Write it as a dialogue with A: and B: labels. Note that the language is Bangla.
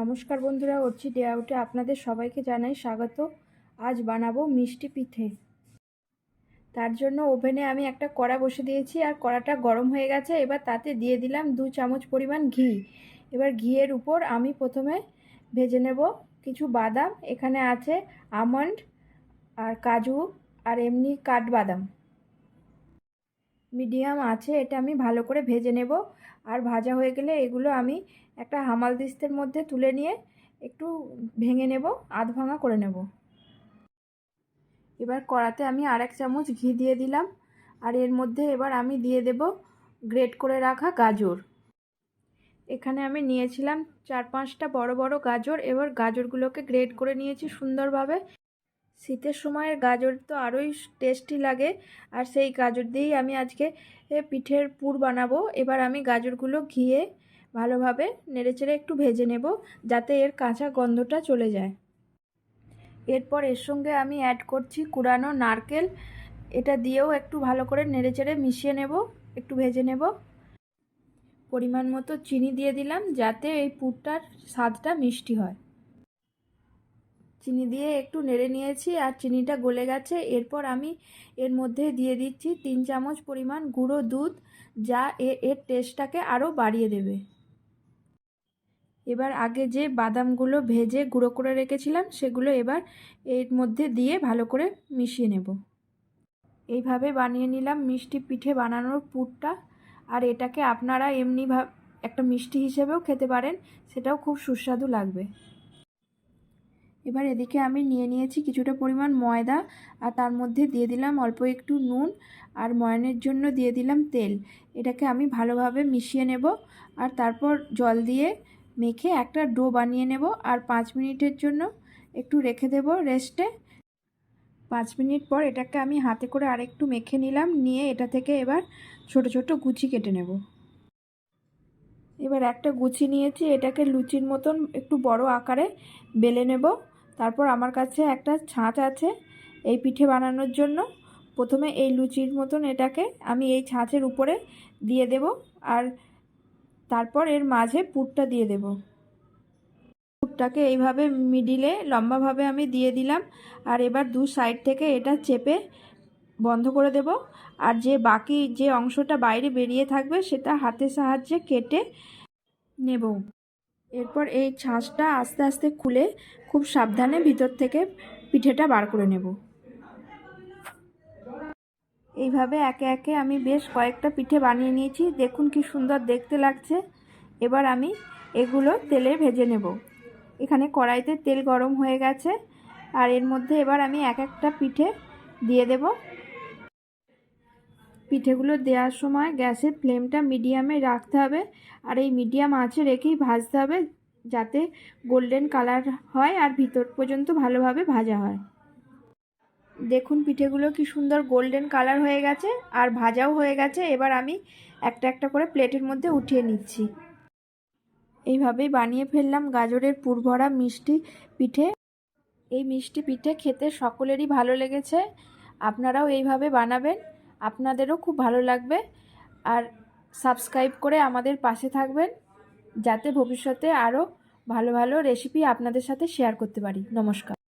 A: নমস্কার বন্ধুরা, অর্চি ডে আউটে আপনাদের সবাইকে জানাই স্বাগত। আজ বানাবো মিষ্টি পিঠে। তার জন্য ওভেনে আমি একটা কড়া বসে দিয়েছি আর কড়াটা গরম হয়ে গেছে। এবার তাতে দিয়ে দিলাম 2 চামচ পরিমাণ ঘি। এবার ঘিয়ের উপর আমি প্রথমে ভেজে নেব কিছু বাদাম। এখানে আছে আমন্ড আর কাজু আর এমনি কাঠবাদাম। মিডিয়াম আছে, এটা আমি ভালো করে ভেজে নেব। আর ভাজা হয়ে গেলে এগুলো আমি একটা হামালদিস্তের মধ্যে তুলে নিয়ে একটু ভেঙে নেব, আধ ভাঙা করে নেব। এবার কড়াতে আমি আর 1 চামচ ঘি দিয়ে দিলাম। আর এর মধ্যে এবার আমি দিয়ে দেব গ্রেট করে রাখা গাজর। এখানে আমি নিয়েছিলাম 4-5টা বড় বড় গাজর। এবার গাজরগুলোকে গ্রেট করে নিয়েছি সুন্দরভাবে। শীতের সময়ের গাজর তো আরোই টেস্টি লাগে, আর সেই গাজর দিয়েই আমি আজকে পিঠের পুর বানাবো। এবার আমি গাজরগুলো ঘিয়ে ভালোভাবে নেড়েচেড়ে একটু ভেজে নেব, যাতে এর কাঁচা গন্ধটা চলে যায়। এরপর এর সঙ্গে আমি অ্যাড করছি কুড়ানো নারকেল। এটা দিয়েও একটু ভালো করে নেড়েচেড়ে মিশিয়ে নেব, একটু ভেজে নেব। পরিমাণ মতো চিনি দিয়ে দিলাম, যাতে এই পুরটার স্বাদটা মিষ্টি হয়। চিনি দিয়ে একটু নেড়ে নিয়েছি আর চিনিটা গলে গেছে। এরপর আমি এর মধ্যে দিয়ে দিচ্ছি 3 চামচ পরিমাণ গুঁড়ো দুধ, যা এর টেস্টটাকে আরও বাড়িয়ে দেবে। এবার আগে যে বাদামগুলো ভেজে গুঁড়ো করে রেখেছিলাম সেগুলো এবার এর মধ্যে দিয়ে ভালো করে মিশিয়ে নেব। এইভাবে বানিয়ে নিলাম মিষ্টি পিঠে বানানোর পুরটা। আর এটাকে আপনারা এমনিভাবে একটা মিষ্টি হিসেবেও খেতে পারেন, সেটাও খুব সুস্বাদু লাগবে। এবার এদিকে আমি নিয়ে নিয়েছি কিছুটা পরিমাণ ময়দা, আর তার মধ্যে দিয়ে দিলাম অল্প একটু নুন, আর ময়ানের জন্য দিয়ে দিলাম তেল। এটাকে আমি ভালোভাবে মিশিয়ে নেব, আর তারপর জল দিয়ে মেখে একটা ডো বানিয়ে নেব। আর 5 মিনিটের জন্য একটু রেখে দেব রেস্টে। 5 মিনিট পর এটাকে আমি হাতে করে আরেকটু মেখে নিলাম, নিয়ে এটা থেকে এবার ছোট ছোট গুচি কেটে নেব। এবার একটা গুচি নিয়েছি, এটাকে লুচির মতন একটু বড় আকারে বেলে নেব। তারপর আমার কাছে একটা ছাঁচ আছে এই পিঠে বানানোর জন্য। প্রথমে এই লুচির মতন এটাকে আমি এই ছাঁচের উপরে দিয়ে দেব, আর তারপর এর মাঝে পুরটা দিয়ে দেব। পুরটাকে এইভাবে মিডিলে লম্বাভাবে আমি দিয়ে দিলাম। আর এবার 2 সাইড থেকে এটা চেপে বন্ধ করে দেব। আর যে বাকি যে অংশটা বাইরে বেরিয়ে থাকবে সেটা হাতের সাহায্যে কেটে নেব। এরপর এই ছাঁচটা আস্তে আস্তে খুলে খুব সাবধানে ভিতর থেকে পিঠেটা বার করে নেব। এইভাবে একে একে আমি বেশ কয়েকটা পিঠে বানিয়ে নিয়েছি, দেখুন কি সুন্দর দেখতে লাগছে। এবার আমি এগুলো তেলে ভেজে নেব। এখানে কড়াইতে তেল গরম হয়ে গেছে, আর এর মধ্যে এবার আমি এক একটা পিঠে দিয়ে দেব। পিঠেগুলো দেওয়ার সময় গ্যাসের ফ্লেমটা মিডিয়ামে রাখতে হবে, আর এই মিডিয়াম আঁচে রেখেই ভাজতে হবে, যাতে গোল্ডেন কালার হয় আর ভিতর পর্যন্ত ভালোভাবে ভাজা হয়। দেখুন পিঠেগুলো কি সুন্দর গোল্ডেন কালার হয়ে গেছে আর ভাজাও হয়ে গেছে। এবার আমি একটা একটা করে প্লেটের মধ্যে উঠিয়ে নিচ্ছি। এইভাবেই বানিয়ে ফেললাম গাজরের পুর ভরা মিষ্টি পিঠে। এই মিষ্টি পিঠে খেতে সকলেরই ভালো লেগেছে। আপনারাও এইভাবে বানাবেন, আপনাদেরও খুব ভালো লাগবে। আর সাবস্ক্রাইব করে আমাদের পাশে থাকবেন, যাতে ভবিষ্যতে আরও ভালো ভালো রেসিপি আপনাদের সাথে শেয়ার করতে পারি। নমস্কার।